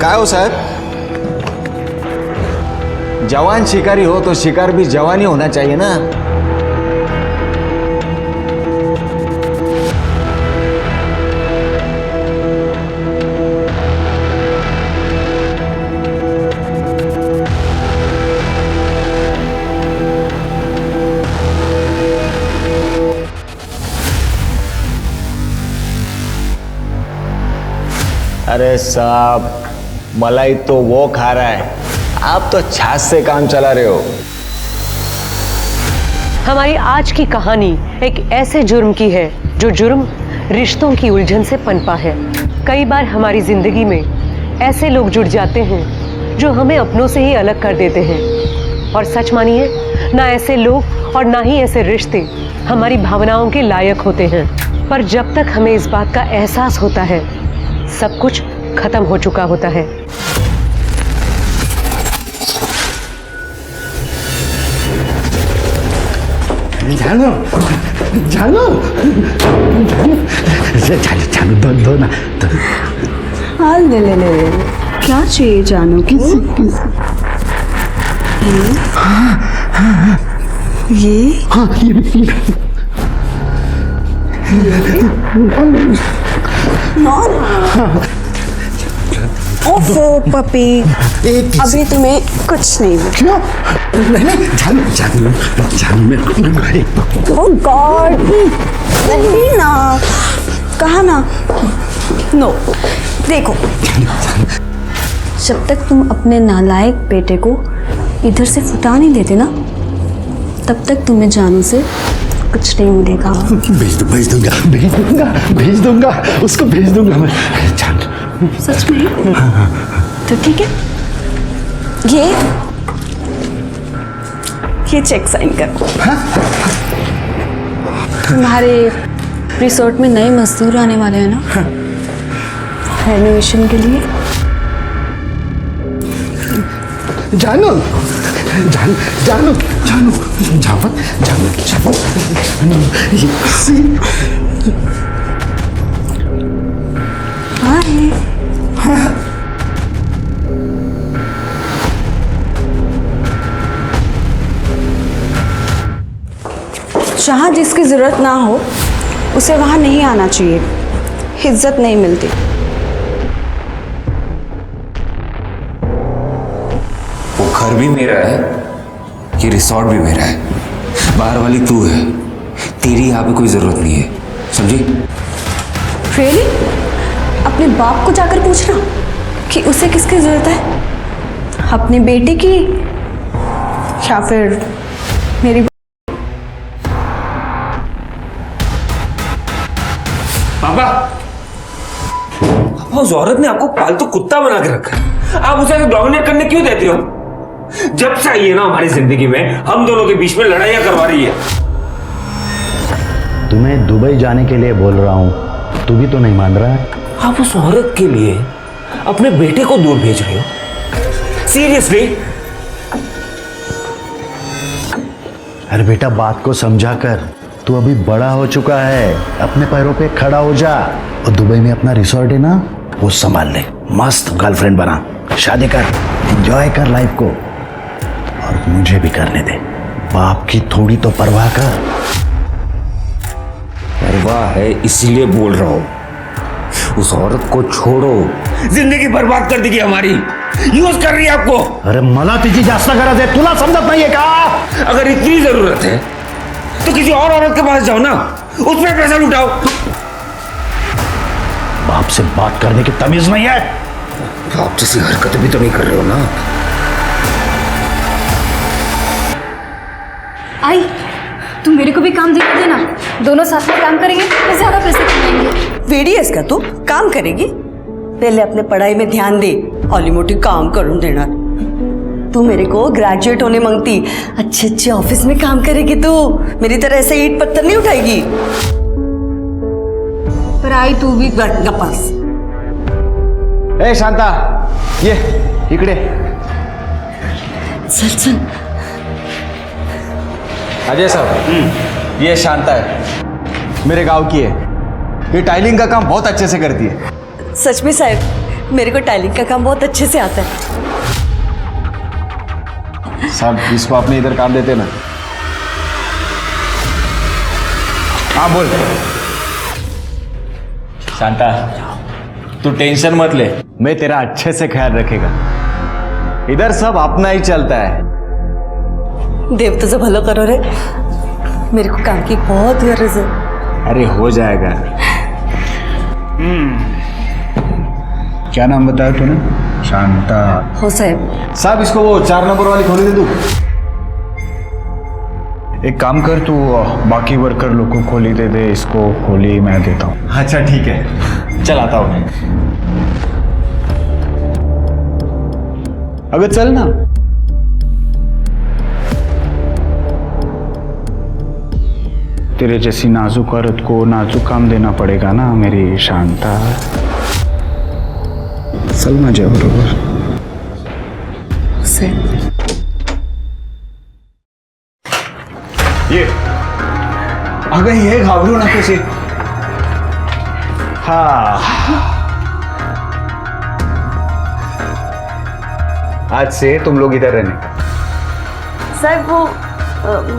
काय हो साहब, जवान शिकारी हो तो शिकार भी जवान ही होना चाहिए ना। अरे साहब, मलाई तो वो खा रहा है, आप तो छाछ से काम चला रहे हो। हमारी आज की कहानी एक ऐसे जुर्म की है जो जुर्म रिश्तों की उलझन से पनपा है। कई बार हमारी जिंदगी में ऐसे लोग जुड़ जाते हैं जो हमें अपनों से ही अलग कर देते हैं। और सच मानिए, ना ऐसे लोग और ना ही ऐसे रिश्ते हमारी भावनाओं के लायक होते हैं। पर जब तक हमें इस बात का एहसास होता है, सब कुछ खत्म हो चुका होता है। जानू जानू जानू दो ना। हाँ ले ले ले ले। क्या चाहिए जानू? किस ये हाँ ओफो पपी, अभी तुम्हें कुछ नहीं मिला। क्यों? नहीं जानू जानू जानू मेरे को ओह गॉड, नहीं ना, कहा ना। नो देखो, जब तक तुम अपने नालायक बेटे को इधर से फुटा नहीं देते ना, तब तक तुम्हें जानू से कुछ नहीं मिलेगा। भेज दूंगा उसको, भेज दूंगा मैं। जान सच में? तो ठीक है, ये चेक साइन करो। तुम्हारे रिसोर्ट में नए मजदूर आने वाले हैं ना, रेनोवेशन के लिए। जानू जानू जानू जानू जावत जानू जहाँ जिसकी जरूरत ना हो उसे वहां नहीं आना चाहिए, इज्जत नहीं मिलती। वो घर भी मेरा है, ये रिसोर्ट भी मेरा है। बाहर वाली तू है, तेरी यहाँ पे कोई जरूरत नहीं है, समझी? रियली? अपने बाप को जाकर पूछना कि उसे किसकी जरूरत है, अपने बेटे की या फिर मेरी? पापा, उस औरत ने आपको पालतू कुत्ता बना के रखा है, आप उसे डोमिनेट करने क्यों देते हो? जब से आई है ना हमारी जिंदगी में, हम दोनों के बीच में लड़ाइयां करवा रही है। तुम्हें दुबई जाने के लिए बोल रहा हूं, तू भी तो नहीं मान रहा है। आप उस औरत के लिए अपने बेटे को दूर भेज रहे हो? सीरियसली? अरे बेटा, बात को समझा कर, तू अभी बड़ा हो चुका है, अपने पैरों पे खड़ा हो जा। और दुबई में अपना रिसोर्ट है ना, वो संभाल ले, मस्त गर्लफ्रेंड बना, शादी कर, एंजॉय कर लाइफ को, और मुझे भी करने दे। बाप की थोड़ी तो परवाह कर। परवाह है इसीलिए बोल रहा हूं, उस औरत को छोड़ो, जिंदगी बर्बाद कर देगी हमारी, यूज कर रही है आपको। अरे मला तिची जास्त गरज आहे, तुला समजत नाहीये का? अगर इतनी जरूरत है तो किसी और औरत के पास जाओ ना, उसमें पैसा लुटाओ। बाप से बात करने की तमीज नहीं है? आप जैसी हरकत भी तो नहीं कर रहे हो ना। आई, तुम मेरे को भी काम दे देना, दोनों साथ में काम करेंगे तो ज्यादा पैसे कमाएंगे। वेडियस का तू काम करेगी? पहले अपने पढ़ाई में ध्यान दे, हॉली मोटी काम करूं देना। तू मेरे को ग्रेजुएट होने मांगती, अच्छे अच्छे ऑफिस में काम करेगी तू, मेरी तरह ऐसे ईंट पत्थर नहीं उठाएगी। पर आई तू भी गप्पास। ए शांता, ये इकडे चल चल। अजय साहब, ये शांता है, मेरे गांव की है, ये टाइलिंग का काम बहुत अच्छे से करती है। सच में साहब, मेरे को टाइलिंग का काम बहुत अच्छे से आता है। साहब इसको अपने इधर काम देते ना। हाँ बोल। शांता तू टेंशन मत ले, मैं तेरा अच्छे से ख्याल रखेगा। इधर सब अपना ही चलता है। देव तुझे भलो करो रे, मेरे को काम की बहुत गरज है। अरे हो जाएगा। क्या नाम बताया तूने? शांता। हो साहब। साहब इसको वो 4 नंबर वाली खोली दे दू। एक काम कर, तू बाकी वर्कर लोग को खोली दे दे, इसको खोली मैं देता हूँ। अच्छा ठीक है, चल आता हूँ। अगर चल ना। तेरे जैसी नाजुक औरत को नाजुक काम देना पड़ेगा ना मेरी शांता। चल माझ्या बरोबर। ये अगं ये घाबरू नकोस। हाँ आज से तुम लोग इधर रहने का। साहब वो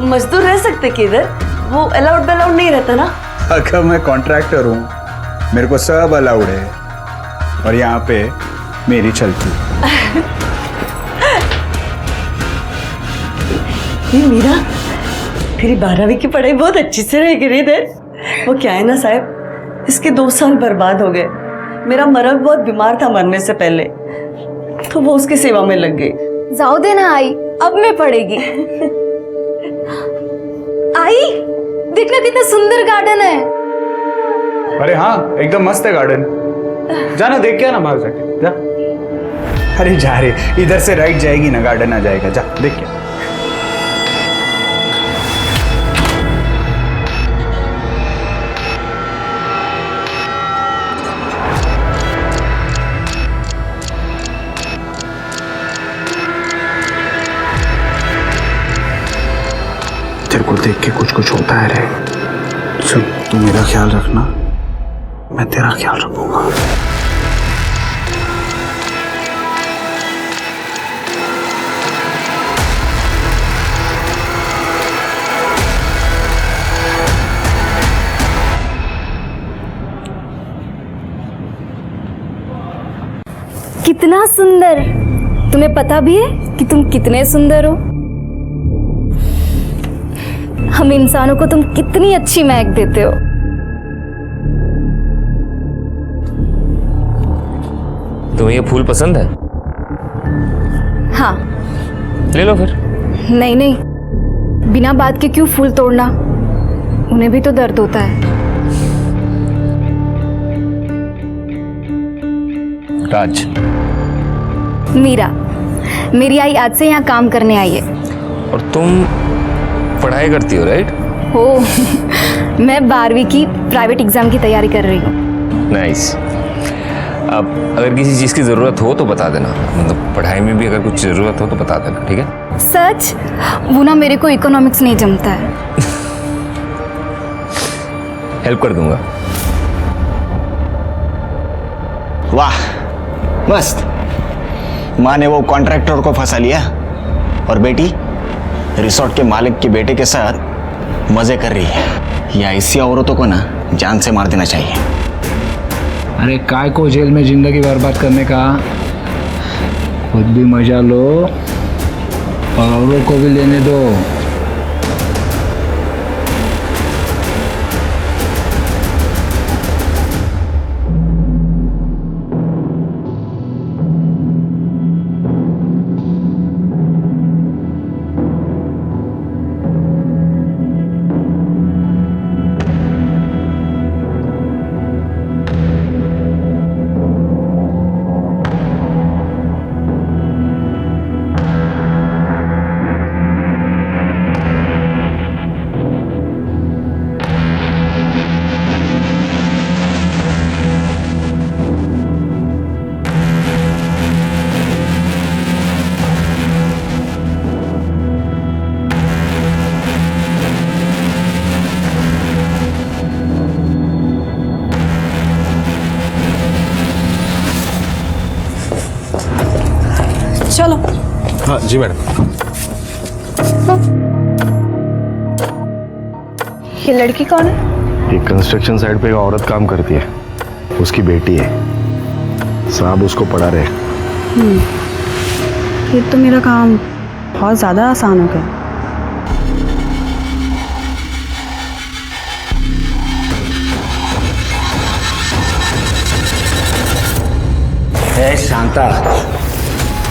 मजदूर रह सकते कि इधर? वो अलाउड बेलाउड नहीं रहता ना? अगर मैं कॉन्ट्रैक्टर हूँ, मेरे को सब अलाउड है और यहाँ पे मेरी चलती। ये मीरा, तेरी 12वीं की पढ़ाई बहुत अच्छी से रह गई इधर। वो क्या है ना साहब, इसके 2 साल बर्बाद हो गए। मेरा मर्द बहुत बीमार था मरने से पहले, तो वो उसकी सेवा में लग गई। जाओ देना आई, अब मैं पढ़ेगी। आई देखना कितना सुंदर गार्डन है। अरे हाँ एकदम मस्त है गार्डन। जाना देख के आना बाहर जाके जा। अरे जा रे, इधर से राइट जाएगी ना, गार्डन आ जाएगा, जा देख के। तेरे को देख के कुछ कुछ होता है रे। चल तू मेरा ख्याल रखना, मैं तेरा ख्याल रखूंगा। कितना सुंदर। तुम्हें पता भी है कि तुम कितने सुंदर हो? हम इंसानों को तुम कितनी अच्छी महक देते हो। तुम्हें ये फूल पसंद है? हाँ। ले लो फिर। नहीं नहीं, बिना बात के क्यों फूल तोड़ना? उन्हें भी तो दर्द होता है। राज। मीरा, मेरी आई आज से यहाँ काम करने आई है। और तुम पढ़ाई करती हो राइट? हो मैं 12वीं की प्राइवेट एग्जाम की तैयारी कर रही हूँ। नाइस। अब अगर किसी चीज़ की ज़रूरत हो तो बता देना, मतलब पढ़ाई में भी अगर कुछ ज़रूरत हो तो बता देना, ठीक है? सच? वो ना मेरे को इकोनॉमिक्स नहीं जमता है। हेल्प कर दूंगा। वाह मस्त। माँ ने वो कॉन्ट्रैक्टर को फंसा लिया और बेटी रिसोर्ट के मालिक के बेटे के साथ मजे कर रही है। ये ऐसी औरतों को ना जान से मार देना चाहिए। अरे काय को जेल में जिंदगी बर्बाद करने का, खुद भी मजा लो और औरों को भी लेने दो। चलो। हाँ जी मैडम। ये लड़की कौन है? एक कंस्ट्रक्शन साइट पे एक औरत काम करती है, उसकी बेटी है। साहब उसको पढ़ा रहे। ये तो मेरा काम बहुत ज़्यादा आसान हो गया। शांता,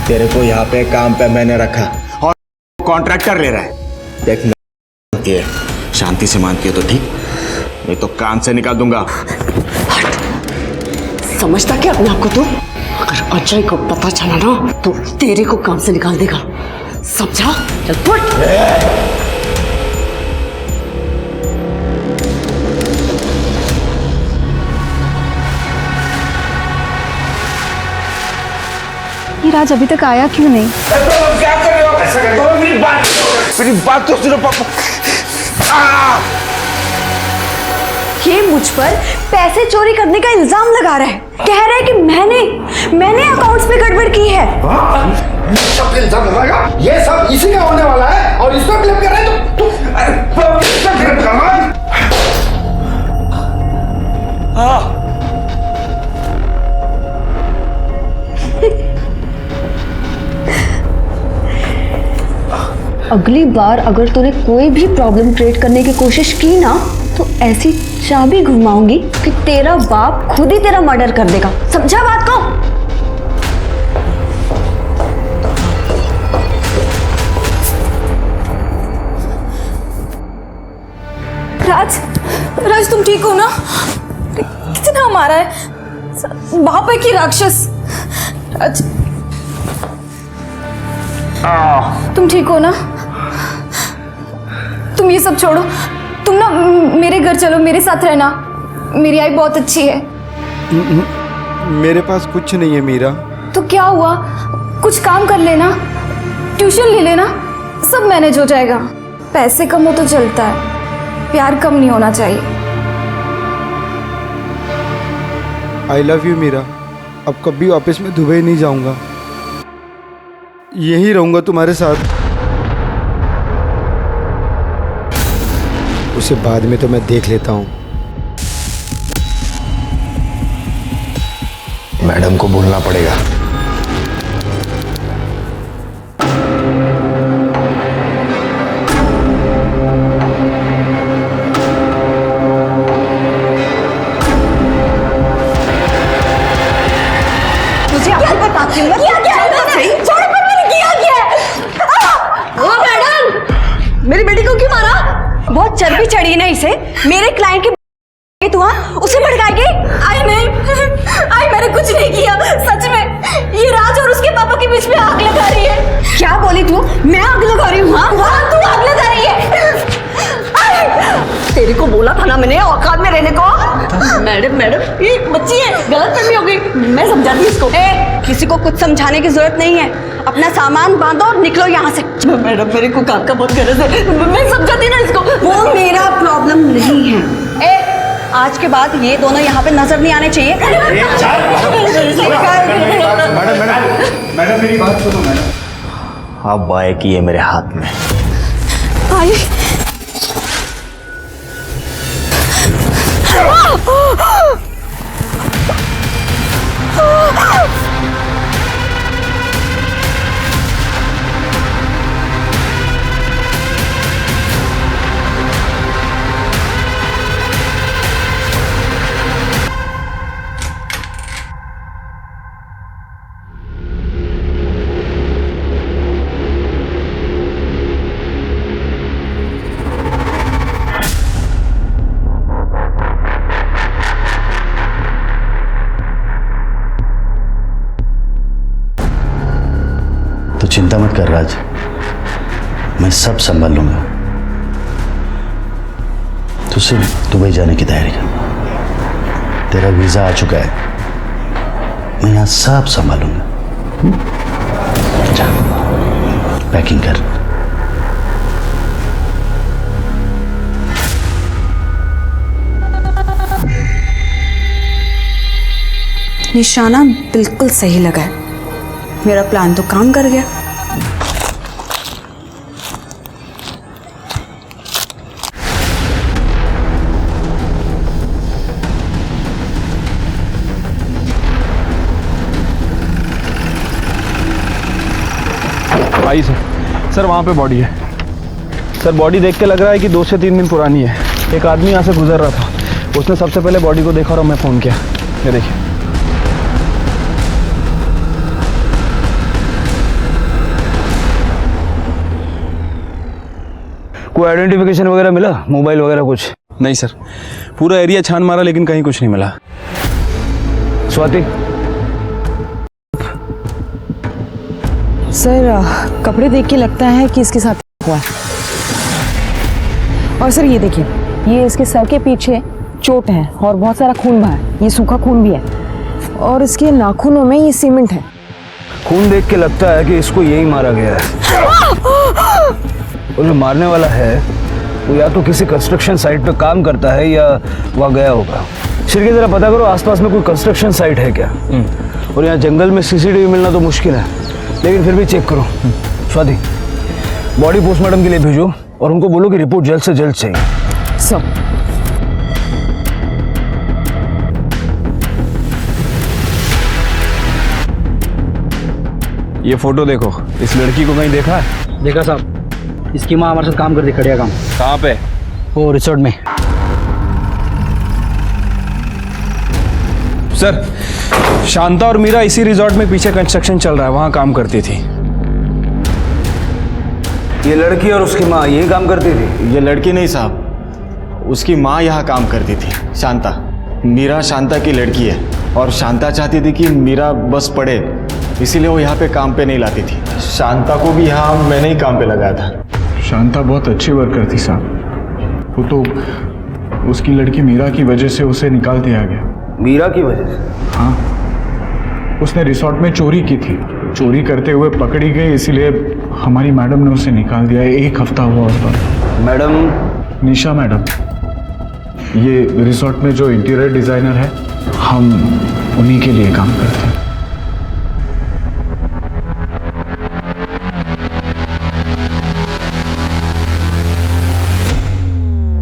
तेरे को यहाँ पे काम पे मैंने रखा और कॉन्ट्रैक्टर ले रहा है। देख मानती है, शांति से मानती है तो ठीक, नहीं तो काम से निकाल दूंगा। समझता क्या अपने आप को तू? अगर अजय को पता चला ना तो तेरे को काम से निकाल देगा, समझा? चल फुट। ये राज अभी तक आया क्यों नहीं? क्या कर रहे हो? ऐसा कर दो, मेरी बात तो सुनो पापा। ये मुझ पर पैसे चोरी करने का इल्जाम लगा रहा है। कह रहा है कि मैंने अकाउंट्स में गड़बड़ की है। सब इल्जाम लगाएगा, ये सब इसी का होने वाला है और इसको ब्लेम कर रहा है तू। अगली बार अगर तूने कोई भी प्रॉब्लम क्रिएट करने की कोशिश की ना तो ऐसी चाबी घुमाऊंगी कि तेरा बाप खुद ही तेरा मर्डर कर देगा, समझा बात को? राज तुम ठीक हो ना? कितना मारा है, बाप है कि राक्षस? राज तुम ठीक हो ना? तुम ये सब छोड़ो, तुम ना मेरे घर चलो, मेरे साथ रहना। मेरी आई बहुत अच्छी है। मेरे पास कुछ नहीं है मीरा। तो क्या हुआ, कुछ काम कर लेना, ट्यूशन ले लेना, सब मैनेज हो जाएगा। पैसे कम हो तो चलता है, प्यार कम नहीं होना चाहिए। I love you Meera. अब कभी वापस मैं दुबई नहीं जाऊंगा, यहीं रहूंगा तुम्हारे साथ। उसे बाद में तो मैं देख लेता हूँ। मैडम को बोलना पड़ेगा। तुझे अभी बताती हूँ मेरी बेटी को क्यों मारा? बहुत चर्बी चढ़ी ना इसे, मेरे क्लाइंट की तू उसे भड़काएगी? आई नहीं, आई मैंने कुछ नहीं किया, सच में। ये राज और उसके पापा के बीच में आग लगा रही है। क्या बोली तू? मैं आग लगा रही हूँ? हाँ तू आग लगा रही है। तेरे को बोला था ना मैंने औकात में रहने को। मैडम ये बच्ची है, गलत फहमी हो गई, मैं समझाती हूँ इसको। किसी को कुछ समझाने की जरूरत नहीं है, अपना सामान बांधो और निकलो यहाँ से। मैडम मेरे को काम का बहुत गरज है, मैं समझाती ना इसको। वो मेरा प्रॉब्लम नहीं है। आज के बाद ये दोनों यहाँ पे नजर नहीं आने चाहिए। मैडम मेरी बात सुनो मैडम। अब बाय की है मेरे हाथ में। आई तो चिंता मत कर राज, मैं सब संभाल लूंगा। तो सिर्फ दुबई जाने की तैयारी कर, तेरा वीजा आ चुका है, मैं यहाँ सब संभालूंगा। जा पैकिंग कर। निशाना बिल्कुल सही लगा है। मेरा प्लान तो काम कर गया। आई सर वहाँ पे बॉडी है सर। बॉडी देख के लग रहा है कि 2 से 3 दिन पुरानी है। एक आदमी यहाँ से गुजर रहा था, उसने सबसे पहले बॉडी को देखा और हमें फ़ोन किया। ये देखिए। कोई आइडेंटिफिकेशन वगैरह मिला, मोबाइल वगैरह कुछ? नहीं सर, पूरा एरिया छान मारा लेकिन कहीं कुछ नहीं मिला। स्वाति, सर कपड़े देख के लगता है कि इसके साथ हुआ है। और सर ये देखिए, ये इसके सर के पीछे चोट है और बहुत सारा खून बहा है। ये सूखा खून भी है और इसके नाखूनों में ये सीमेंट है। खून देख के लगता है कि इसको यही मारा गया है। और जो मारने वाला है वो या तो किसी कंस्ट्रक्शन साइट पे काम करता है या वहाँ गया होगा। शिरके जरा पता करो आसपास में कोई कंस्ट्रक्शन साइट है क्या। और यहाँ जंगल में सीसीटीवी मिलना तो मुश्किल है, लेकिन फिर भी चेक करो। स्वाति, बॉडी पोस्टमार्टम के लिए भेजो और उनको बोलो कि रिपोर्ट जल्द से जल्द चाहिए। सर ये फोटो देखो, इस लड़की को कहीं देखा है? देखा साहब, इसकी माँ हमारे साथ काम करती, खड़िया काम। कहाँ पे? वो रिसोर्ट में। सर, शांता और मीरा इसी रिजॉर्ट में पीछे कंस्ट्रक्शन चल रहा है, वहाँ काम करती थी। ये लड़की और उसकी माँ यही काम करती थी? ये लड़की नहीं साहब, उसकी माँ यहाँ काम करती थी, शांता। मीरा शांता की लड़की है और शांता चाहती थी कि मीरा बस पढ़े, इसीलिए वो यहाँ पे काम पे नहीं लाती थी। शांता को भी यहाँ मैंने ही काम पे लगाया था। शांता बहुत अच्छी वर्कर थी साहब। वो तो उसकी लड़की मीरा की वजह से उसे निकाल दिया गया। मीरा की वजह से? हाँ, उसने रिसोर्ट में चोरी की थी। चोरी करते हुए पकड़ी गई, इसीलिए हमारी मैडम ने उसे निकाल दिया। 1 हफ्ता हुआ उस पर। मैडम? निशा मैडम। ये रिसोर्ट में जो इंटीरियर डिज़ाइनर है, हम उन्हीं के लिए काम करते हैं।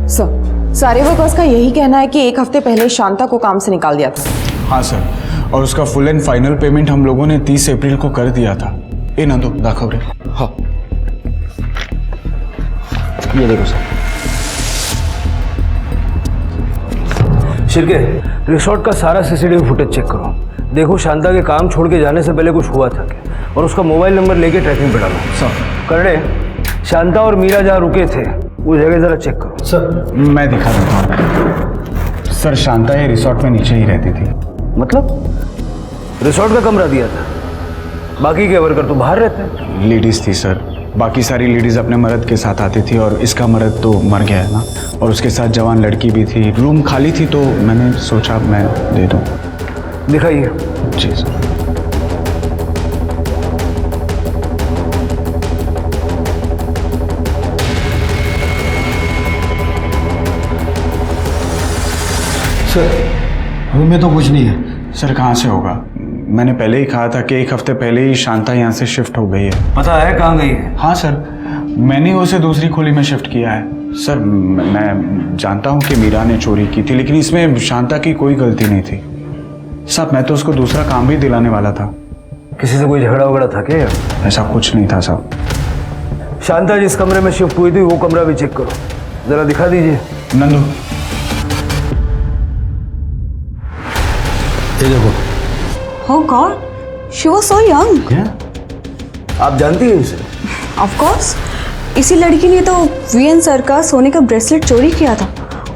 सर, सारे वर्कर्स का यही कहना है कि 1 हफ्ते पहले शांता को काम से निकाल दिया था। हाँ सर, और उसका फुल एंड फाइनल पेमेंट हम लोगों ने 30 अप्रैल को कर दिया था। ए नंदू, दाखव रे। हाँ, ये देखो सर। शिरके, रिसोर्ट का सारा सीसीटीवी फुटेज चेक करो। देखो शांता के काम छोड़ के जाने से पहले कुछ हुआ था क्या, और उसका मोबाइल नंबर लेके ट्रैकिंग पे डालो। सर। करने, शांता और मीरा जहाँ रुके थे वो जगह जरा चेक करो। सर, मैं दिखा देता हूँ। सर, शांता ये रिसोर्ट में नीचे ही रहती थी। मतलब रिसोर्ट का कमरा दिया था, बाकी के वर्कर तो बाहर रहते हैं। लेडीज थी सर, बाकी सारी लेडीज अपने मर्द के साथ आती थी और इसका मर्द तो मर गया है ना, और उसके साथ जवान लड़की भी थी। रूम खाली थी तो मैंने सोचा मैं दे दूँ। दिखाइए। जी सर। रूम में तो कुछ नहीं है। सर, कहाँ से होगा? मैंने पहले ही कहा था कि 1 हफ्ते पहले ही शांता यहाँ से शिफ्ट हो गई है। पता है कहाँ गई है? हाँ सर, मैंने उसे दूसरी खोली में शिफ्ट किया है। सर, मैं जानता हूँ कि मीरा ने चोरी की थी, लेकिन इसमें शांता की कोई गलती नहीं थी। साहब, मैं तो उसको दूसरा काम भी दिलाने वाला था। किसी से कोई झगड़ा वगड़ा था क्या? ऐसा कुछ नहीं था साहब। शांता जिस कमरे में शिफ्ट हुई थी वो कमरा भी चेक करो, जरा दिखा दीजिए। नंदू, ये देखो। Oh God, she was so young. आप जानती हैं इसे? Of course, इसी लड़की ने तो वीएन सर का सोने का ब्रेसलेट चोरी किया था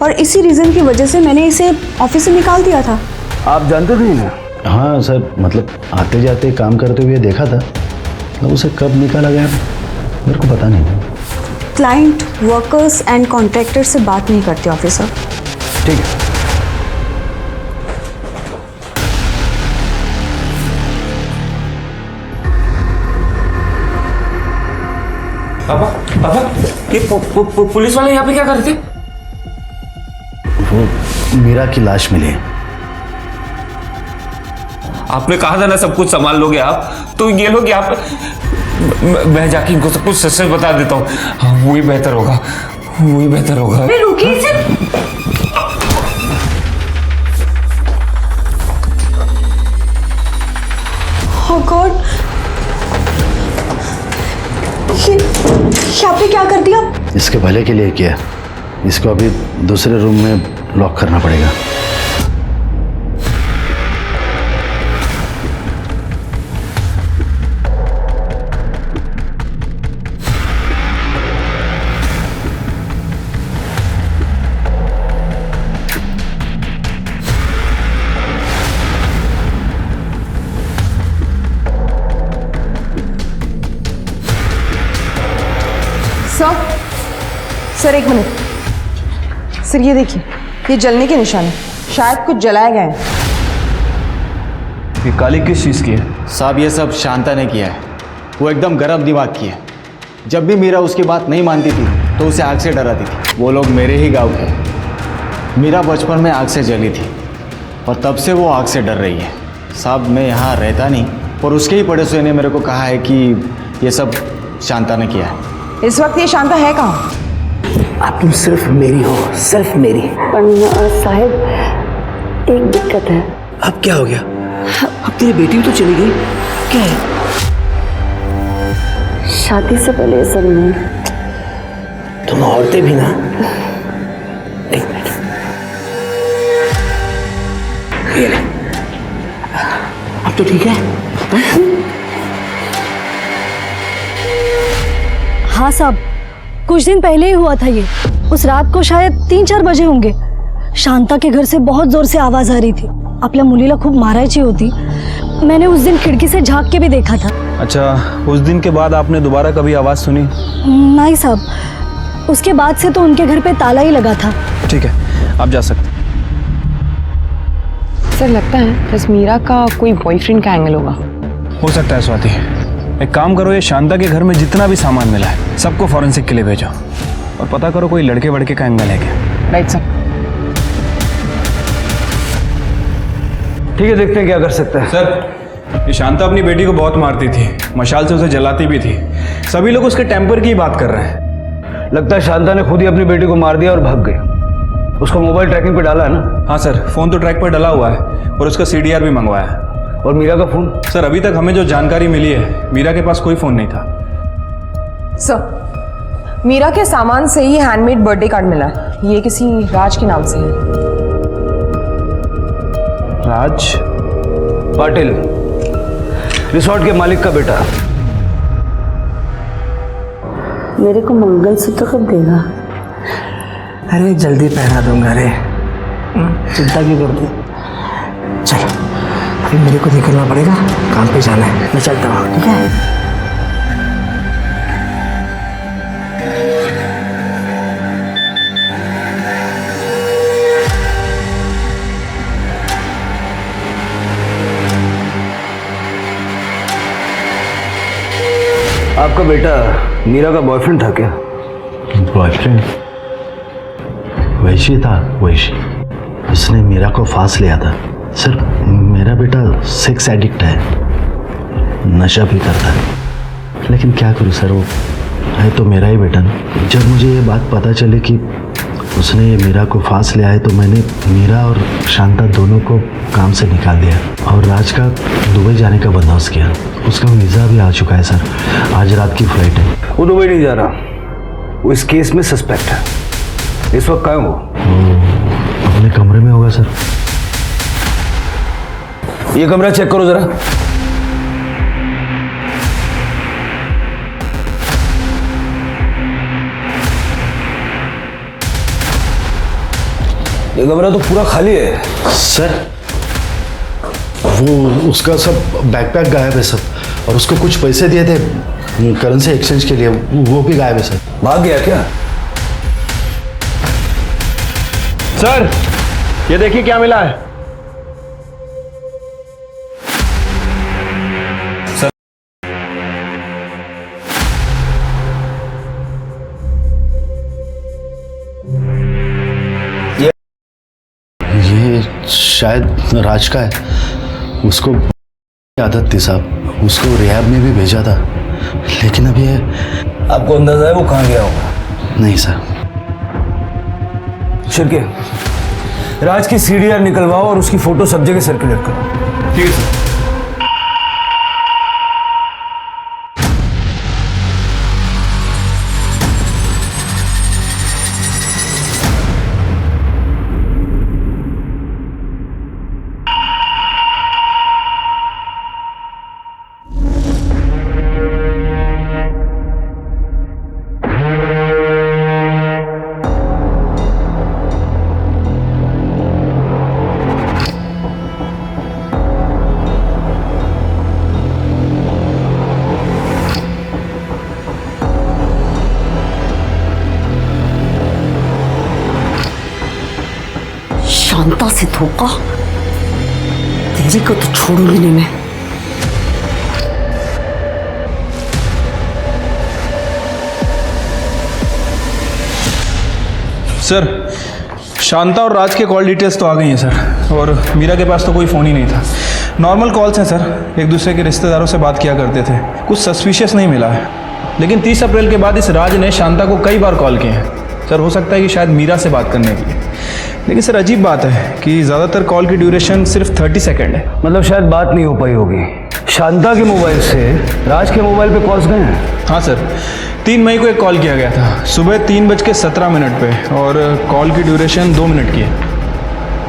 और इसी रीजन की वजह से मैंने इसे ऑफिस से निकाल दिया था। आप जानते थे ना? हाँ सर, मतलब आते जाते काम करते हुए देखा था, मतलब उसे कब निकाला गया मेरे को पता नहीं। क्लाइंट, वर्कर्स एंड कॉन्ट्रैक्टर से बात नहीं करते ऑफिसर। ठीक है। पापा, ये पुलिस वाले यहाँ पे क्या कर रहे थे? वो मीरा की लाश मिली। आपने कहा था ना सब कुछ संभाल लोगे आप, तो ये लोग यहाँ पर, मैं जाके इनको सब कुछ सच सच बता देता हूँ। हाँ, वही बेहतर होगा, वही बेहतर होगा। रुकिए सर। Oh God! ये आपने क्या कर दिया? इसके भले के लिए किया। इसको अभी दूसरे रूम में लॉक करना पड़ेगा। सर एक मिनट सर, ये देखिए, ये जलने के निशान है, शायद कुछ जलाया गया है। ये काली किस चीज़ की है? साहब ये सब शांता ने किया है। वो एकदम गर्म दिमाग की है। जब भी मीरा उसकी बात नहीं मानती थी तो उसे आग से डराती थी। वो लोग मेरे ही गांव के। मीरा बचपन में आग से जली थी और तब से वो आग से डर रही है। साहब मैं यहाँ रहता नहीं, पर उसके ही पड़ोसियों ने मेरे को कहा है कि ये सब शांता ने किया है। इस वक्त ये शांता है कहाँ? अब तुम सिर्फ मेरी हो, सिर्फ मेरी। साहब एक दिक्कत है। अब क्या हो गया? अब तेरी बेटी भी तो चली गई, क्या है? शादी से पहले ये सब नहीं। तुम औरतें भी ना। एक मिनट, ये ले। अब तो ठीक है? हाँ साहब, कुछ दिन पहले ही हुआ था ये। उस रात को शायद 3-4 बजे होंगे। शांता के घर से बहुत जोर से आवाज आ रही थी। आपल्या मुलीला खूप मारायची होती। मैंने उस दिन खिड़की से झांक के भी देखा था। अच्छा, उस दिन के बाद आपने दोबारा कभी आवाज़ सुनी? नहीं साहब, उसके बाद से तो उनके घर पे ताला ही लगा था। ठीक है, आप जा सकते। सर लगता है बस मीरा का कोई बॉयफ्रेंड का एंगल होगा। हो सकता है स्वाति। एक काम करो, ये शांता के घर में जितना भी सामान मिला है सबको फॉरेंसिक के लिए भेजो और पता करो कोई लड़के वड़के का एंगल है क्या। Right sir. ठीक है, देखते हैं क्या कर सकते हैं। सर, ये शांता अपनी बेटी को बहुत मारती थी, मशाल से उसे जलाती भी थी। सभी लोग उसके टेम्पर की ही बात कर रहे हैं। लगता है शांता ने खुद ही अपनी बेटी को मार दिया और भाग गई। उसको मोबाइल ट्रैकिंग पे डाला है ना? हाँ सर, फ़ोन तो ट्रैक पर डला हुआ है और उसका CDR भी मंगवाया है। और मीरा का फ़ोन? सर अभी तक हमें जो जानकारी मिली है, मीरा के पास कोई फ़ोन नहीं था। सर मीरा के सामान से ही हैंडमेड बर्थडे कार्ड मिला है। ये किसी राज के नाम से है। राज पाटिल, रिसोर्ट के मालिक का बेटा। मेरे को मंगलसूत्र कब देगा? अरे जल्दी पहना दूंगा रे, चिंता क्यों करती? चल अभी मेरे को निकलना पड़ेगा, काम पे जाना है। मैं चलता हूँ, ठीक है? आपका बेटा मीरा का बॉयफ्रेंड था क्या? बॉयफ्रेंड? वैशी था, वैशी। उसने मीरा को फांस लिया था। सर मेरा बेटा सेक्स एडिक्ट है, नशा भी करता है। लेकिन क्या करूं सर, वो है तो मेरा ही बेटा ना। जब मुझे ये बात पता चली कि उसने ये मीरा को फांस लिया है तो मैंने मीरा और शांता दोनों को काम से निकाल दिया और राज का दुबई जाने का बंदोबस्त किया। उसका वीज़ा भी आ चुका है सर, आज रात की फ्लाइट है। वो दुबई नहीं जा रहा, वो इस केस में सस्पेक्ट है। इस वक्त कहाँ है वो? अपने कमरे में होगा सर। ये कमरा चेक करो जरा। ये कमरा तो पूरा खाली है सर। वो उसका सब बैकपैक गायब है सर, और उसको कुछ पैसे दिए थे करेंसी एक्सचेंज के लिए, वो भी गायब है सर। भाग गया क्या? सर ये देखिए क्या मिला है। ये शायद राज का है। उसको आदत थी साहब, उसको रिहैब में भी भेजा था, लेकिन अब ये आपको अंदाजा है वो कहाँ गया होगा? नहीं सर। शिरके, राज की सीडीआर निकलवाओ और उसकी फोटो सब जगह सर्कुलेट करो। ठीक है सर। शांता से धोखा, तेरी को तो छोड़ूंगी नहीं मैं। सर, शांता और राज के कॉल डिटेल्स तो आ गई हैं सर, और मीरा के पास तो कोई फ़ोन ही नहीं था। नॉर्मल कॉल्स हैं सर, एक दूसरे के रिश्तेदारों से बात किया करते थे, कुछ सस्पिशियस नहीं मिला है। लेकिन 30 अप्रैल के बाद इस राज ने शांता को कई बार कॉल किए हैं सर। हो सकता है कि शायद मीरा से बात करने के लिए। लेकिन सर अजीब बात है कि ज़्यादातर कॉल की ड्यूरेशन सिर्फ 30 सेकेंड है। मतलब शायद बात नहीं हो पाई होगी। शांता के मोबाइल से राज के मोबाइल पे कॉल्स गए हैं? हाँ सर, 3 मई को एक कॉल किया गया था सुबह 3:17 पे, और कॉल की ड्यूरेशन 2 मिनट की है।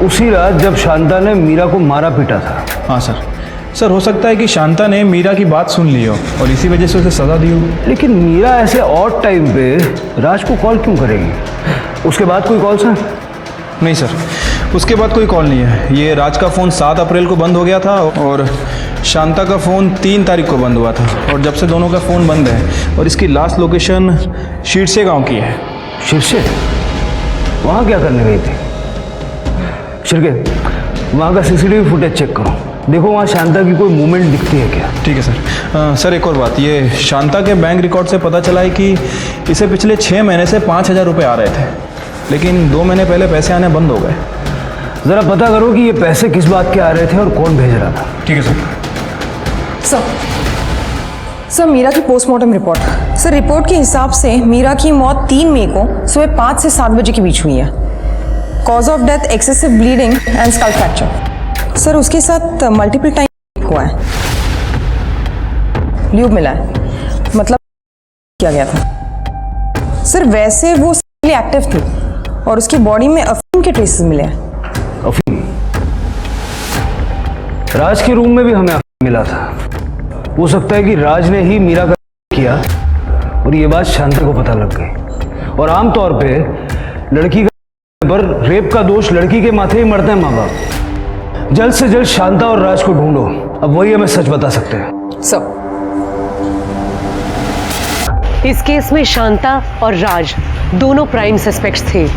उसी रात जब शांता ने मीरा को मारा पीटा था? हाँ सर, हो सकता है कि शांता ने मीरा की बात सुन ली हो और इसी वजह से उसे सज़ा दी हो। लेकिन मीरा ऐसे ऑड टाइम पे राज को कॉल क्यों करेगी? उसके बाद कोई कॉल्स हैं? नहीं सर, उसके बाद कोई कॉल नहीं है। ये राज का फ़ोन 7 अप्रैल को बंद हो गया था और शांता का फ़ोन 3 तारीख को बंद हुआ था, और जब से दोनों का फ़ोन बंद है। और इसकी लास्ट लोकेशन शीरसे गांव की है। शीरसे? वहाँ क्या करने गई थी? शिरके, वहाँ का सीसीटीवी फुटेज चेक करो, देखो वहाँ शांता की कोई मूवमेंट दिखती है क्या? ठीक है सर। सर एक और बात, ये शांता के बैंक रिकॉर्ड से पता चला है कि इसे पिछले 6 महीने से 5,000 रुपये आ रहे थे, लेकिन 2 महीने पहले पैसे आने बंद हो गए। ज़रा पता करो कि ये पैसे किस बात के आ रहे थे और कौन भेज रहा था। ठीक है सर, मीरा की पोस्टमार्टम रिपोर्ट। सर, रिपोर्ट के हिसाब से मीरा की मौत 3 मई को सुबह 5 से 7 बजे के बीच हुई है। Cause of death excessive bleeding and skull fracture. Sir, उसके साथ मल्टीपल टाइम हुआ है, ल्यूब मिला है, मतलब किया गया था। सर, वैसे वो एक्टिव थी और उसकी बॉडी में अफीम के ट्रेसेस मिले हैं। अफीम? राज के रूम में भी हमें अफीम मिला था। हो सकता है कि राज ने ही मीरा का किया और ये बात शांता को पता लग गई। और आमतौर पे लड़की का पर रेप का दोष लड़की के माथे ही मरते हैं माँ बाप। जल्द से जल्द शांता और राज को ढूंढो, अब वही हमें सच बता सकते हैं। सर, इस केस में शांता और राज दोनों प्राइम सस्पेक्ट्स थे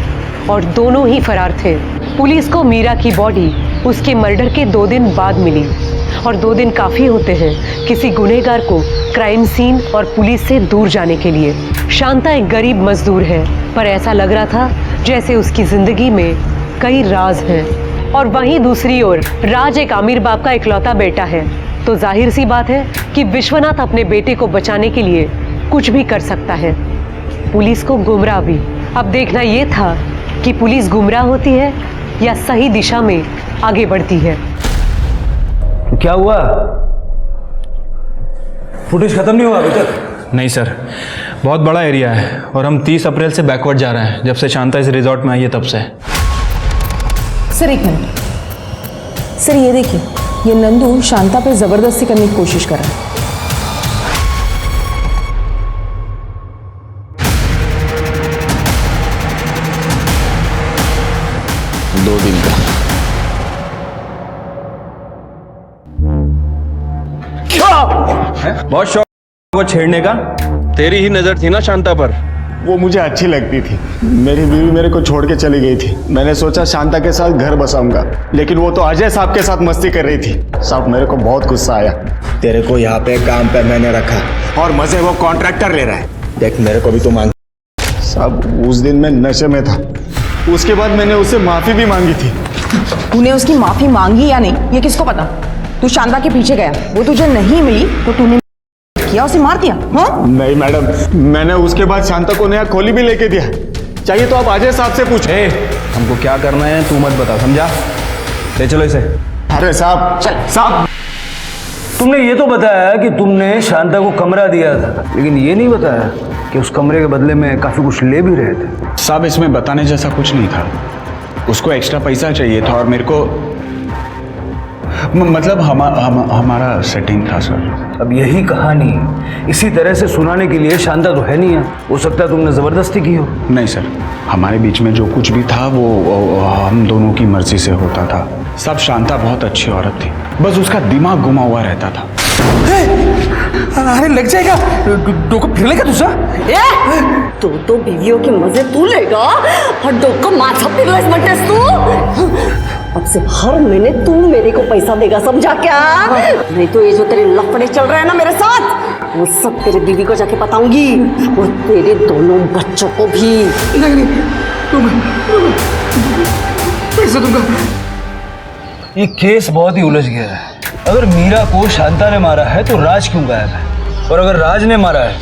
और दोनों ही फरार थे। पुलिस को मीरा की बॉडी उसके मर्डर के 2 दिन बाद मिली, और 2 दिन काफ़ी होते हैं किसी गुनहगार को क्राइम सीन और पुलिस से दूर जाने के लिए। शांता एक गरीब मजदूर है, पर ऐसा लग रहा था जैसे उसकी ज़िंदगी में कई राज हैं। और वहीं दूसरी ओर राज एक अमीर बाप का इकलौता बेटा है, तो जाहिर सी बात है कि विश्वनाथ अपने बेटे को बचाने के लिए कुछ भी कर सकता है। पुलिस को गुमराह भी। अब देखना ये था कि पुलिस गुमराह होती है या सही दिशा में आगे बढ़ती है। तो क्या हुआ? फुटेज खत्म नहीं हुआ अभी तक? नहीं सर, बहुत बड़ा एरिया है और हम 30 अप्रैल से बैकवर्ड जा रहे हैं, जब से शांता इस रिजॉर्ट में आई है तब से। Sir, 1 minute. सर, ये देखिए, ये नंदू शांता पे जबरदस्ती करने की कोशिश कर रहा है। बहुत शौक को छेड़ने का। तेरी ही नजर थी ना शांता पर। वो मुझे अच्छी लगती थी। मेरी बीवी मेरे को छोड़ के चली गई थी। मैंने सोचा शांता के साथ घर बसाऊंगा, लेकिन वो तो अजय साहब के साथ मस्ती कर रही थी। साहब, मेरे को बहुत गुस्सा आया। तेरे को यहाँ पे काम पे मैंने रखा और मजे वो कॉन्ट्रैक्टर ले रहा है। देख, मेरे को भी तो मांग। साहब, उस दिन मैं नशे में था। उसके बाद मैंने उससे माफी भी मांगी थी। तूने उसकी माफी मांगी या नहीं, ये किसको पता? तू शांता के पीछे गया, वो तुझे नहीं मिली तो तूने किया, उसे मार दिया? हाँ? नहीं मैडम, मैंने उसके बाद शांता को नया खोली भी लेके दिया। चाहिए तो आप अजय साहब से पूछे। हमको क्या करना है तू मत बता, समझा? ले चलो इसे। अरे साहब, साहब तुमने ये तो बताया कि तुमने शांता को कमरा दिया था, लेकिन ये नहीं बताया कि उस कमरे के बदले में काफी कुछ ले भी रहे थे। साहब इसमें बताने जैसा कुछ नहीं था। उसको एक्स्ट्रा पैसा चाहिए था और मेरे को मतलब हमारा सेटिंग था सर। अब यही कहानी इसी तरह से सुनाने के लिए शांता तो है नहीं है, हो सकता है तुमने जबरदस्ती की हो। नहीं सर, हमारे बीच में जो कुछ भी था वो हम दोनों की मर्जी से होता था। सब शांता बहुत अच्छी औरत थी, बस उसका दिमाग घुमा हुआ रहता था। अरे लग जाएगा, डोको फिर लेगा दूसरा। तो बीवियों के मजे तू लेगा और डोको माथा फिरलास मटेस तू। अब से हर महीने तू मेरे को पैसा देगा, समझा क्या? नहीं तो ये जो तेरे लफड़े चल रहे हैं ना मेरे साथ, वो सब तेरे बीवी को जाके बताऊंगी और तेरे दोनों बच्चों को भी। नहीं, पैसा दूंगा। ये केस बहुत ही उलझ गया है। अगर मीरा को शांता ने मारा है तो राज क्यों गायब है, और अगर राज ने मारा है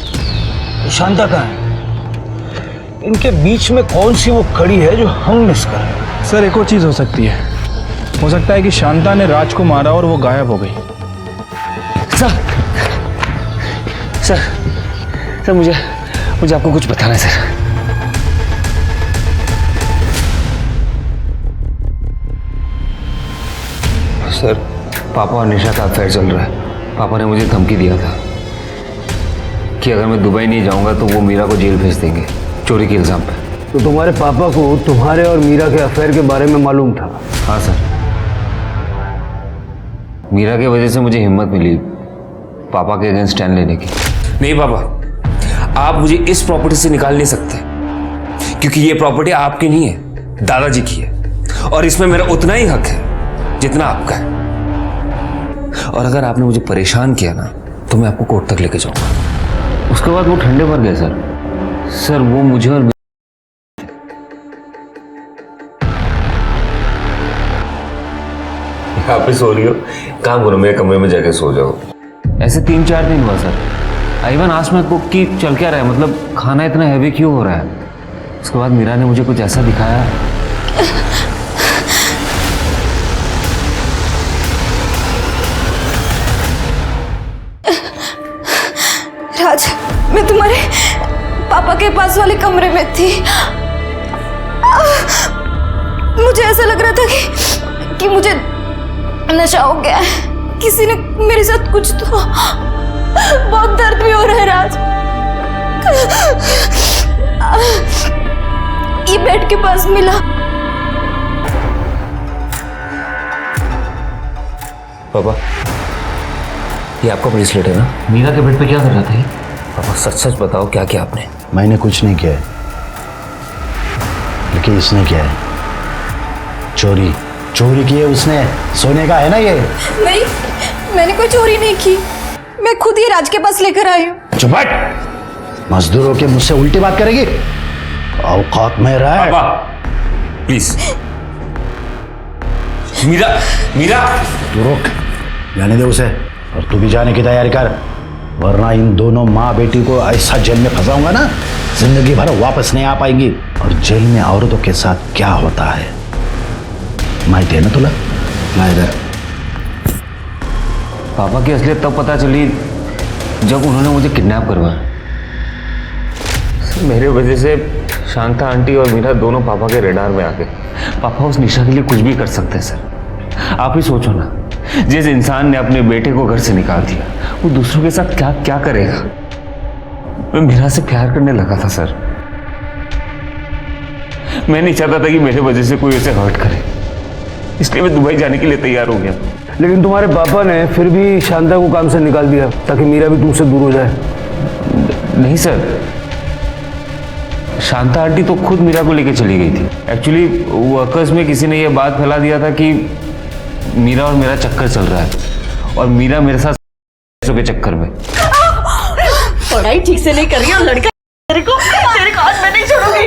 तो शांता कहाँ है? इनके बीच में कौन सी वो कड़ी है जो हम मिस कर रहे हैं? सर एक और चीज़ हो सकती है, हो सकता है कि शांता ने राज को मारा और वो गायब हो गई। सर मुझे आपको कुछ बताना है सर। सर पापा और निशा का अफेयर चल रहा है। पापा ने मुझे धमकी दिया था कि अगर मैं दुबई नहीं जाऊंगा तो वो मीरा को जेल भेज देंगे चोरी के इल्जाम पे। तो तुम्हारे पापा को तुम्हारे और मीरा के अफेयर के बारे में मालूम था? हाँ सर, मीरा की वजह से मुझे हिम्मत मिली पापा के अगेंस्ट स्टैंड लेने की। नहीं पापा, आप मुझे इस प्रॉपर्टी से निकाल नहीं सकते, क्योंकि ये प्रॉपर्टी आपकी नहीं है, दादाजी की है, और इसमें मेरा उतना ही हक है जितना आपका है। और अगर आपने मुझे परेशान किया ना तो मैं आपको कोर्ट तक लेके जाऊंगा। उसके बाद वो ठंडे पड़ गए सर वो मुझे और आप भी सो रही हो, काम करो मेरे कमरे में जाके सो जाओ। ऐसे 3-4 दिन हुआ सर। आइवन आज मैं कुक की चल क्या रहा है, मतलब खाना इतना हैवी क्यों हो रहा है? उसके बाद मीरा ने मुझे कुछ ऐसा दिखाया। राज, मैं तुम्हारे पापा के पास वाले कमरे में थी। मुझे ऐसा लग रहा था कि मुझे नशा हो गया है, किसी ने मेरे साथ कुछ तो। बहुत दर्द भी हो रहा है राज। ये बेड के पास मिला। पापा ये आपका ब्रेसलेट है ना? मीरा के बेड पे क्या कर रहा था ये? पापा सच सच बताओ क्या किया आपने? मैंने कुछ नहीं किया है, लेकिन इसने किया है। चोरी की है उसने। सोने का है ना ये? नहीं, मैंने कोई चोरी नहीं की। मैं खुद ही राज के पास लेकर आई हूँ। चुप हट। मजदूरों के मुझसे उल्टी बात करेगी? औकात में रहा। पापा प्लीज। मीरा तू रोक, जाने दे उसे। और तू भी जाने की तैयारी कर, वरना इन दोनों माँ बेटी को ऐसा जेल में फंसाऊंगा ना, जिंदगी भर वापस नहीं आ पाएंगी। और जेल में औरतों के साथ क्या होता है माहिती है ना तुला? ला इधर। पापा की असलियत तब पता चली जब उन्होंने मुझे किडनैप करवाया। मेरे वजह से शांता आंटी और मीरा दोनों पापा के रेडार में आ गए। पापा उस निशा के लिए कुछ भी कर सकते हैं सर। आप ही सोचो ना, जिस इंसान ने अपने बेटे को घर से निकाल दिया वो दूसरों के साथ क्या क्या करेगा। मैं मीरा से प्यार करने लगा था सर। मैं नहीं चाहता था कि मेरे वजह से कोई उसे हर्ट करे, इसलिए मैं दुबई जाने के लिए तैयार हो गया। लेकिन तुम्हारे पापा ने फिर भी शांता को काम से निकाल दिया ताकि मीरा भी तुमसे दूर हो जाए। नहीं सर, शांता आंटी तो खुद मीरा को लेके चली गई थी। एक्चुअली वर्कर्स में किसी ने यह बात फैला दिया था कि मीरा और मेरा चक्कर चल रहा है, और मीरा मेरे साथ के चक्कर में। पढ़ाई ठीक से नहीं कर रही और लड़का तेरे को आज मैं नहीं छोड़ूंगी।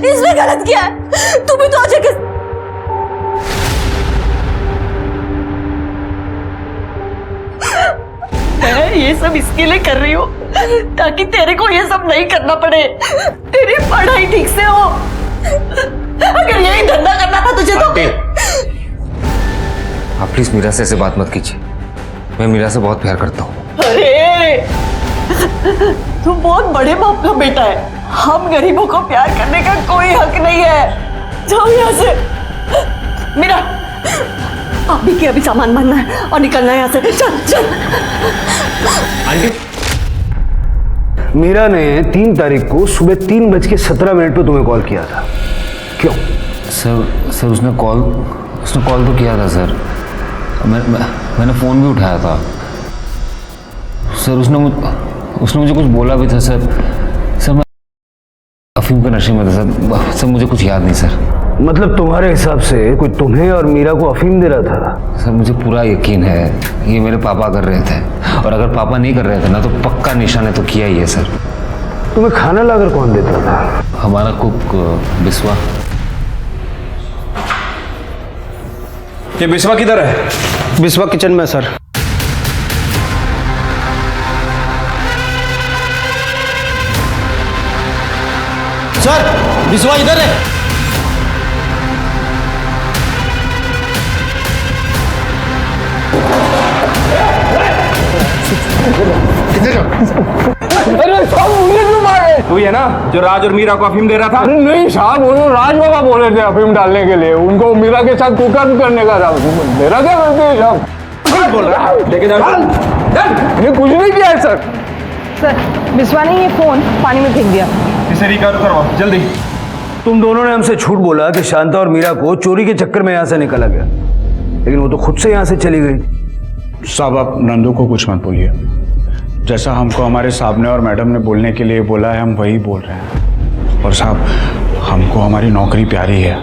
इसने गलत किया है। तू भी तो अजय के मैं ये सब इसके लिए कर रही हूँ ताकि तेरे को ये सब नहीं करना पड़े, तेरी पढ़ाई ठीक से हो। अगर यही धंधा करना था तुझे तो। आप प्लीज मीरा से ऐसे बात मत कीजिए, मैं मीरा से बहुत प्यार करता हूँ। अरे तू बहुत बड़े बाप का बेटा है, हम गरीबों को प्यार करने का कोई हक नहीं है। जाओ यहाँ से। मीरा अभी के अभी सामान भरना है और निकलना है यहाँ से। चल चल। मीरा ने 3 तारीख को सुबह 3:17 पे तुम्हें कॉल किया था, क्यों? सर उसने कॉल तो किया था सर। मैंने फ़ोन भी उठाया था सर। उसने मुझे कुछ बोला भी था सर। मैं अफीम के नशे में था सर। मुझे कुछ याद नहीं सर। मतलब तुम्हारे हिसाब से कोई तुम्हें और मीरा को अफीम दे रहा था? सर मुझे पूरा यकीन है ये मेरे पापा कर रहे थे, और अगर पापा नहीं कर रहे थे ना तो पक्का निशा ने तो किया ही है सर। तुम्हें खाना लाकर कौन देता था? हमारा कुक बिस्वा। ये बिस्वा किधर है? बिस्वा किचन में सर। सर बिस्वा इधर है। अरे साहब मुझे क्यों मारे? तू है ना जो राज और मीरा को अफीम दे रहा था? नहीं साहब, वो राज बाबा बोले थे अफीम डालने के लिए, उनको मीरा के साथ कुकर करने का था। मेरा क्या गलती है साहब? बोल रहा है लेके जाओ। ये कुछ नहीं किया है सर। सर बिस्वा ने ये फोन पानी में फेंक दिया। इसे रिकवर करवाओ जल्दी। तुम दोनों ने हमसे झूठ बोला कि शांता और मीरा को चोरी के चक्कर में यहाँ से निकाला गया, लेकिन वो तो खुद से यहाँ से चली गई। साहब आप नंदू को कुछ मत बोलिए। जैसा हमको हमारे साहब ने और मैडम ने बोलने के लिए बोला है हम वही बोल रहे हैं। और साहब हमको हमारी नौकरी प्यारी है।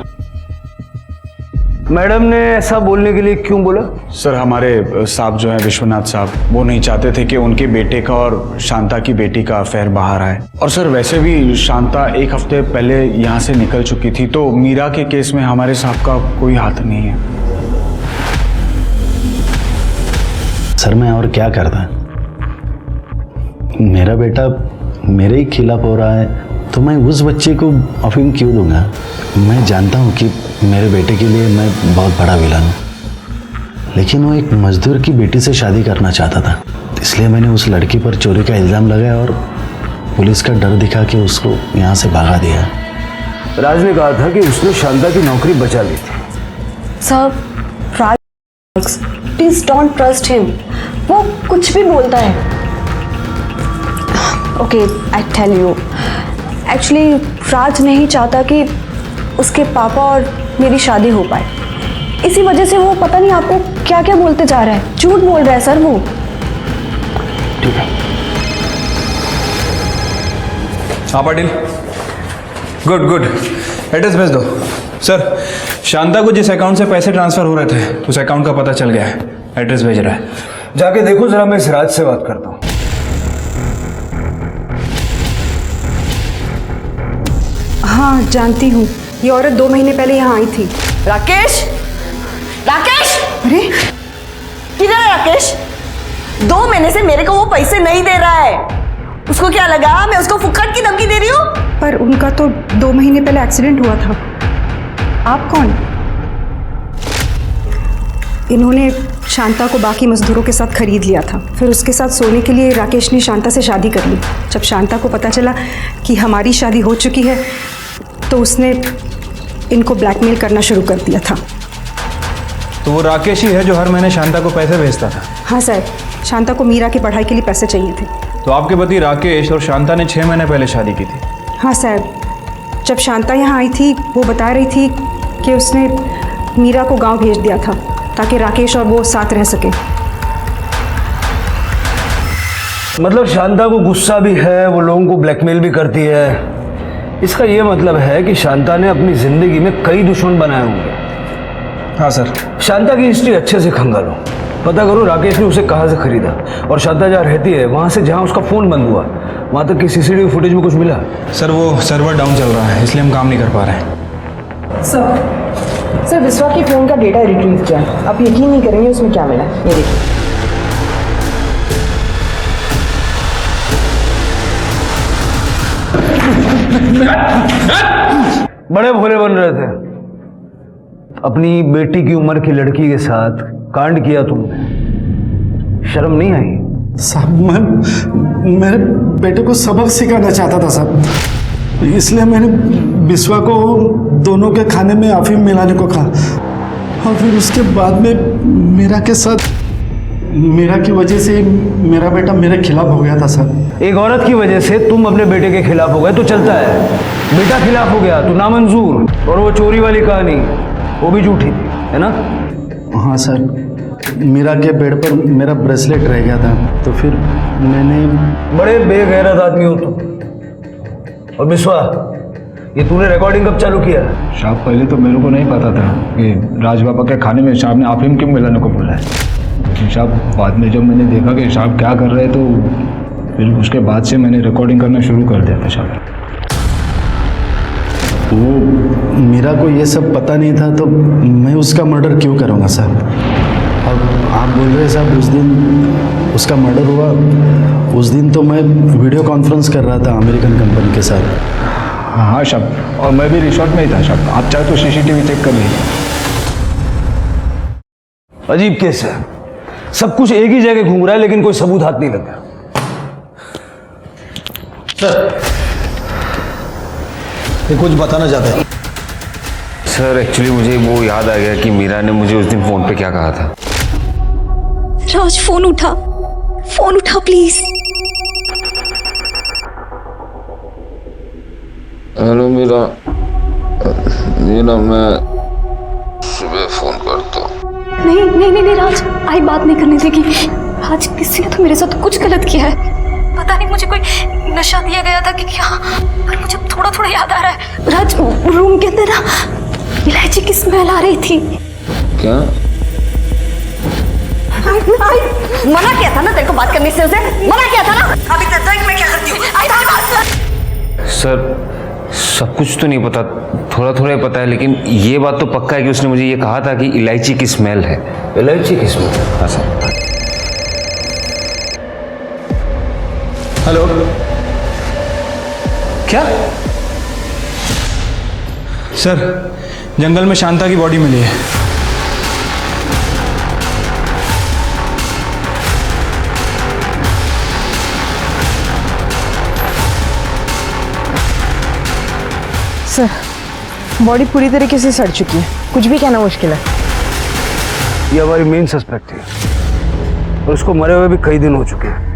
मैडम ने ऐसा बोलने के लिए क्यों बोला? सर हमारे साहब जो है विश्वनाथ साहब, वो नहीं चाहते थे कि उनके बेटे का और शांता की बेटी का अफेयर बाहर आए। और सर वैसे भी शांता 1 हफ्ते पहले यहाँ से निकल चुकी थी, तो मीरा के केस में हमारे साहब का कोई हाथ नहीं है। सर मैं और क्या करता? मेरा बेटा मेरे ही खिलाफ हो रहा है, तो मैं उस बच्चे को अफीम क्यों दूंगा? मैं जानता हूँ कि मेरे बेटे के लिए मैं बहुत बड़ा विलन हूँ, लेकिन वो एक मजदूर की बेटी से शादी करना चाहता था, इसलिए मैंने उस लड़की पर चोरी का इल्ज़ाम लगाया और पुलिस का डर दिखा के उसको यहाँ से भगा दिया। राज ने कहा था कि उसने शांता की नौकरी बचा ली थी। Sir Raj, please don't trust him, वो कुछ भी बोलता है। Okay I tell you, actually Raj नहीं चाहता कि उसके पापा और मेरी शादी हो पाए, इसी वजह से वो पता नहीं आपको क्या क्या बोलते जा रहा है, झूठ बोल रहा है सर वो। ठीक है। हाँ पाटिल, गुड एड्रेस भेज दो। सर शांता को जिस अकाउंट से पैसे ट्रांसफर हो रहे थे उस अकाउंट का पता चल गया है, एड्रेस भेज रहा है। जाके देखो जरा, मैं इस राज से बात करता हूँ। हाँ जानती हूँ, ये औरत 2 महीने पहले यहाँ आई थी। राकेश, राकेश, अरे किधर है राकेश? 2 महीने से मेरे को वो पैसे नहीं दे रहा है। उसको क्या लगा मैं उसको फुक्कट की धमकी दे रही हूँ? पर उनका तो 2 महीने पहले एक्सीडेंट हुआ था। आप कौन? इन्होंने शांता को बाकी मजदूरों के साथ खरीद लिया था, फिर उसके साथ सोने के लिए राकेश ने शांता से शादी कर ली। जब शांता को पता चला कि हमारी शादी हो चुकी है तो उसने इनको ब्लैकमेल करना शुरू कर दिया था। तो वो राकेश ही है जो हर महीने शांता को पैसे भेजता था? हाँ सर, शांता को मीरा की पढ़ाई के लिए पैसे चाहिए थे। तो आपके पति राकेश और शांता ने 6 महीने पहले शादी की थी? हाँ सर, जब शांता यहाँ आई थी वो बता रही थी कि उसने मीरा को गांव भेज दिया था ताकि राकेश और वो साथ रह सके। मतलब शांता को गुस्सा भी है, वो लोगों को ब्लैकमेल भी करती है। इसका ये मतलब है कि शांता ने अपनी जिंदगी में कई दुश्मन बनाए होंगे। हाँ सर। शांता की हिस्ट्री अच्छे से खंगालो, पता करो राकेश ने उसे कहाँ से खरीदा, और शांता जहाँ रहती है वहाँ से जहाँ उसका फ़ोन बंद हुआ वहाँ तक की सीसीटीवी फुटेज में कुछ मिला? सर वो सर्वर डाउन चल रहा है इसलिए हम काम नहीं कर पा रहे हैं। सर विश्वा के फ़ोन का डेटा रिट्रीव किया, आप यकीन नहीं करेंगे उसमें क्या मिला। ये देखिए। बड़े भोले बन रहे थे। अपनी बेटी की उम्र की लड़की के साथ कांड किया तुमने, शर्म नहीं आई? साहब मैं मेरे बेटे को सबक सिखाना चाहता था साहब, इसलिए मैंने बिस्वा को दोनों के खाने में अफीम मिलाने को कहा, और फिर उसके बाद में मीरा के साथ, मीरा की वजह से मेरा बेटा मेरे खिलाफ हो गया था सर। एक औरत की वजह से तुम अपने बेटे के खिलाफ हो गए तो चलता है, बेटा खिलाफ हो गया तो नामंजूर। और वो चोरी वाली कहानी वो भी झूठी थी, है ना? हाँ सर, मीरा के बेड पर मेरा ब्रेसलेट रह गया था, तो फिर मैंने। बड़े बेगैरत आदमी हो तुम। और बिस्वा, ये तूने रिकॉर्डिंग कब चालू किया? साहब पहले तो मेरे को नहीं पता था कि राज बाबा के खाने में साहब ने अफीम क्यों मिलाने को बोला है। लेकिन साहब बाद में जब मैंने देखा कि साहब क्या कर रहे हैं, तो फिर उसके बाद से मैंने रिकॉर्डिंग करना शुरू कर दिया था साहब। वो मीरा को ये सब पता नहीं था, तो मैं उसका मर्डर क्यों करूँगा साहब? और आप बोल रहे साहब उस दिन उसका मर्डर हुआ, उस दिन तो मैं वीडियो कॉन्फ्रेंस कर रहा था अमेरिकन कंपनी के साथ। हाँ साहब, और मैं भी रिसोर्ट में ही था साहब। आप चाहे तो सीसीटीवी चेक कर लीजिए। अजीब केस है, सब कुछ एक ही जगह घूम रहा है लेकिन कोई सबूत हाथ नहीं लगा। सर, ये कुछ बताना चाहते हैं? सर एक्चुअली मुझे वो याद आ गया कि मीरा ने मुझे उस दिन फोन पे क्या कहा था। राज फोन उठा प्लीज। हेलो मीरा, मैं सुबह फोन करता हूँ। नहीं राज, आई बात नहीं करने देगी। आज किसी ने तो मेरे साथ कुछ गलत किया है, पता नहीं मुझे कोई नशा दिया गया था कि क्या, पर मुझे थोड़ा याद आ रहा है। राज, रूम के अंदर ना इलायची की स्मेल आ रही थी। क्या? मना किया था ना तेरे को बात करने से, उसे मना किया था ना। अभी तक मैं क्या करती हूँ? सर सब कुछ तो नहीं पता, थोड़ा ही पता है, लेकिन ये बात तो पक्का है कि उसने मुझे ये कहा था कि इलायची की स्मेल है। इलायची की स्मेल? हाँ सर। हेलो, क्या सर? जंगल में शांता की बॉडी मिली है। सर, बॉडी पूरी तरीके से सड़ चुकी है, कुछ भी कहना मुश्किल है। ये हमारी मेन सस्पेक्ट है और उसको मरे हुए भी कई दिन हो चुके हैं।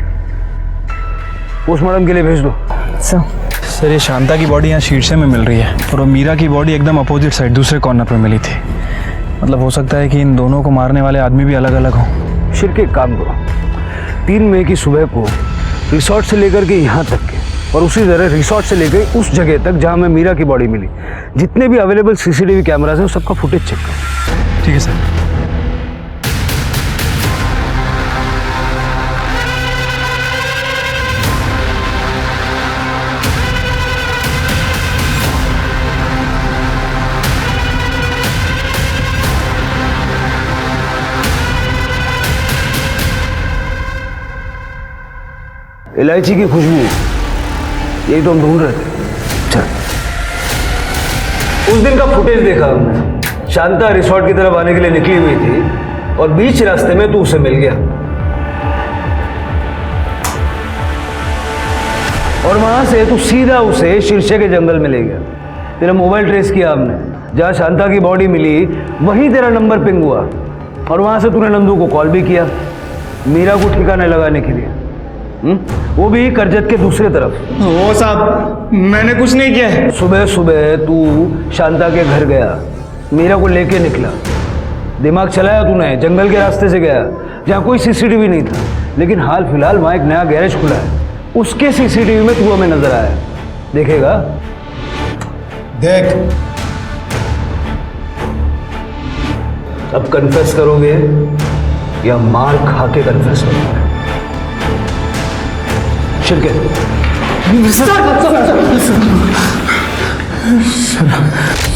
पोस्टमार्टम के लिए भेज दो। सर ये शांता की बॉडी यहाँ शीर्षे में मिल रही है और वो मीरा की बॉडी एकदम अपोजिट साइड दूसरे कॉर्नर पर मिली थी। मतलब हो सकता है कि इन दोनों को मारने वाले आदमी भी अलग अलग हों। शिरके एक काम करो, 3 मई की सुबह को रिसोर्ट से लेकर के यहाँ तक के, और उसी तरह रिसोर्ट से लेकर उस जगह तक जहाँ में मीरा की बॉडी मिली, जितने भी अवेलेबल सीसीटीवी कैमराज हैं सबका फुटेज चेक करो। ठीक है सर। इलायची की खुशबू, यही तो हम ढूंढ रहे थे। चल, उस दिन का फुटेज देखा हमने। शांता रिसोर्ट की तरफ आने के लिए निकली हुई थी और बीच रास्ते में तू उसे मिल गया और वहां से तू सीधा उसे शीर्षे के जंगल में ले गया। तेरा मोबाइल ट्रेस किया हमने, जहां शांता की बॉडी मिली वहीं तेरा नंबर पिंग हुआ और वहां से तूने नंदू को कॉल भी किया मीरा को ठिकाने लगाने के लिए। वो भी करजत के दूसरे तरफ। वो साहब मैंने कुछ नहीं किया है। सुबह सुबह तू शांता के घर गया, मीरा को लेके निकला, दिमाग चलाया तूने, जंगल के रास्ते से गया जहाँ कोई सीसीटीवी नहीं था, लेकिन हाल फिलहाल वहाँ एक नया गैरेज खुला है, उसके सीसीटीवी में तू हमें नजर आया। देखेगा? देख, अब कन्फेस करोगे या मार खा के कन्फेस करोगे?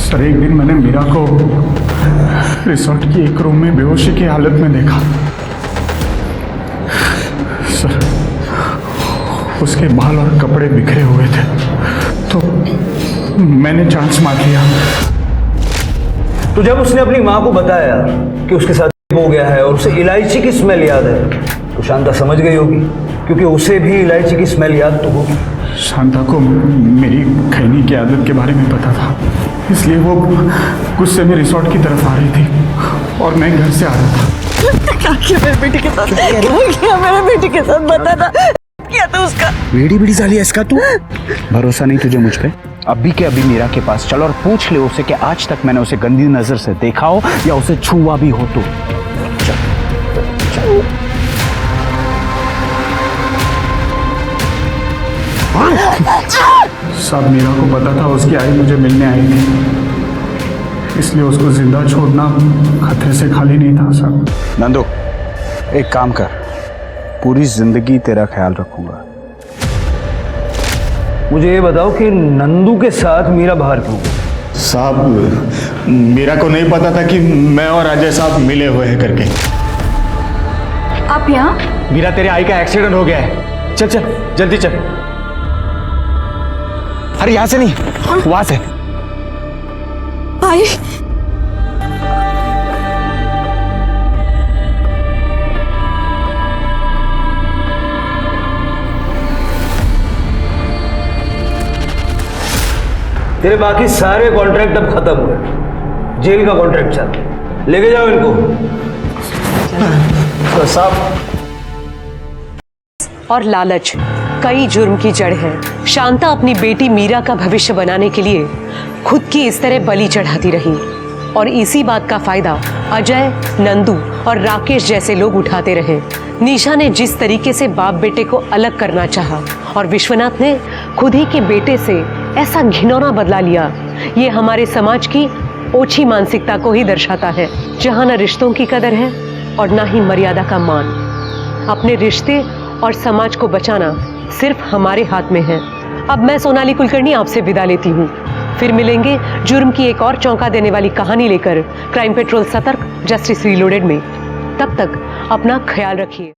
सर एक दिन मैंने मीरा को रिसोर्ट की एक रूम में बेहोशी की हालत में देखा। सर उसके बाल और कपड़े बिखरे हुए थे, तो तो मैंने चांस मार लिया। तो जब उसने अपनी माँ को बताया कि उसके साथ हो गया है और उसे इलायची की स्मेल याद है, तो शांता समझ गई होगी, क्योंकि उसे भी इलायची की स्मेल याद तो होगी। शांता को मेरी खैनी की आदत के बारे में पता था, इसलिए वो गुस्से में रिसोर्ट की तरफ आ रही थी और मैं घर से आ रहा था। क्या किया मेरे बेटी के साथ? क्या किया मेरे बेटी के साथ? बता ना, क्या था उसका? बेड़ी बिड़ी साली इसका तू भरोसा नहीं तुझे मुझ पे? अभी के अभी मीरा के पास चलो और पूछ ले उसे कि आज तक मैंने उसे गंदी नजर से देखा हो या उसे छुआ भी हो तो। सब मीरा को पता था उसकी आई मुझे मिलने आई थी, इसलिए उसको जिंदा छोड़ना खतरे से खाली नहीं था सब। नंदू एक काम कर, पूरी जिंदगी तेरा ख्याल रखूंगा। मुझे ये बताओ कि नंदू के साथ मीरा बाहर क्यों? साहब मीरा को नहीं पता था कि मैं और अजय साहब मिले हुए हैं करके। आप यहाँ? मीरा तेरे आई का एक्सीडेंट हो गया है, चल चल जल्दी चल। अरे यहाँ से नहीं, वहां से। भाई तेरे बाकी सारे कॉन्ट्रैक्ट अब खत्म हुए, जेल का कॉन्ट्रैक्ट चल, लेके जाओ इनको। तो साहब और लालच कई जुर्म की जड़ है। शांता अपनी बेटी मीरा का भविष्य बनाने के लिए खुद की इस तरह बलि चढ़ाती रही और इसी बात का फायदा अजय, नंदू और राकेश जैसे लोग उठाते रहे। निशा ने जिस तरीके से बाप बेटे को अलग करना चाहा और विश्वनाथ ने खुद ही के बेटे से ऐसा घिनौना बदला लिया, ये हमारे समाज की ओछी मानसिकता को ही दर्शाता है, जहाँ न रिश्तों की कदर है और ना ही मर्यादा का मान। अपने रिश्ते और समाज को बचाना सिर्फ हमारे हाथ में है। अब मैं सोनाली कुलकर्णी आपसे विदा लेती हूँ। फिर मिलेंगे जुर्म की एक और चौंका देने वाली कहानी लेकर क्राइम पेट्रोल सतर्क, जस्टिस रीलोडेड में। तब तक अपना ख्याल रखिए।